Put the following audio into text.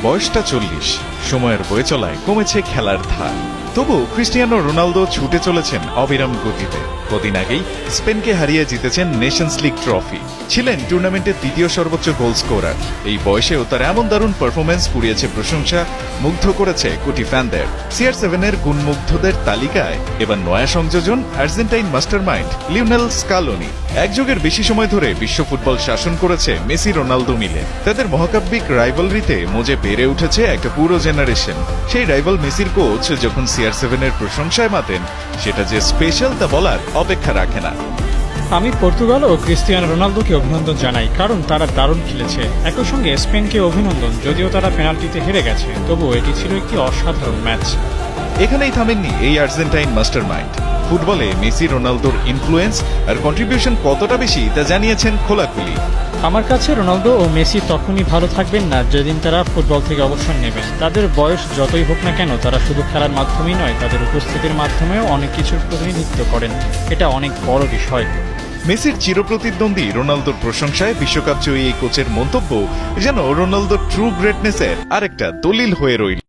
বয়সটা 40, সময়ের বয়ে চলায় কমেছে খেলার ধার। তবু ক্রিস্টিয়ানো রোনালদো ছুটে চলেছেন অবিরাম গতিতে। কদিন আগেই স্পেনকে হারিয়ে জিতেছেন নেশনস লিগ ট্রফি, ছিলেন টুর্নামেন্টের দ্বিতীয় সর্বোচ্চ গোল স্কোরার। এই বয়সেও তার এমন দারুণ পারফরমেন্স কুড়িয়েছে প্রশংসা, মুগ্ধ করেছে কোটি ফ্যানদের। CR7 এর গুণমুগ্ধদের তালিকায় এবার নয়া সংযোজন আর্জেন্টাইন মাস্টারমাইন্ড লিওনেল স্কালোনি। এক যুগের বেশি সময় ধরে বিশ্ব ফুটবল শাসন করেছে মেসি রোনালদো মিলে। তাদের মহাকাব্যিক রাইভালরিতে মজে বেড়ে উঠেছে একটা পুরো জেনারেশন। সেই রাইভাল মেসির কোচ যখন CR7 এর প্রশংসায় মাতেন, সেটা যে স্পেশাল তা বলার অপেক্ষা রাখে না। আমি পর্তুগাল ও ক্রিস্টিয়ানো রোনালদোকে অভিনন্দন জানাই, কারণ তারা দারুণ খেলেছে। একই সঙ্গে স্পেনকে অভিনন্দন, যদিও তারা পেনাল্টিতে হেরে গেছে, তবুও এটি ছিল একটি অসাধারণ ম্যাচ। এখানেই থামেননি এই আর্জেন্টাইন মাস্টারমাইন্ড। ফুটবলে মেসি রোনালদোর ইনফ্লুয়েন্স আর কন্ট্রিবিউশন কতটা বেশি তা জানিয়েছেন খোলাখুলি। আমার কাছে রোনালদো ও মেসি তখনই ভালো থাকবেন না যেদিন তারা ফুটবল থেকে অবসর নেবেন। তাদের বয়স যতই হোক না কেন, তারা শুধু খেলার মাধ্যমেই নয়, তাদের উপস্থিতির মাধ্যমেও অনেক কিছুর প্রতিনিধিত্ব করেন। এটা অনেক বড় বিষয়। মেসির চিরপ্রতিদ্বন্দ্বী রোনালদোর প্রশংসায় বিশ্বকাপ জয়ী এই কোচের মন্তব্য যেন রোনালদোর ট্রু গ্রেটনেসের আরেকটা দলিল হয়ে রইল।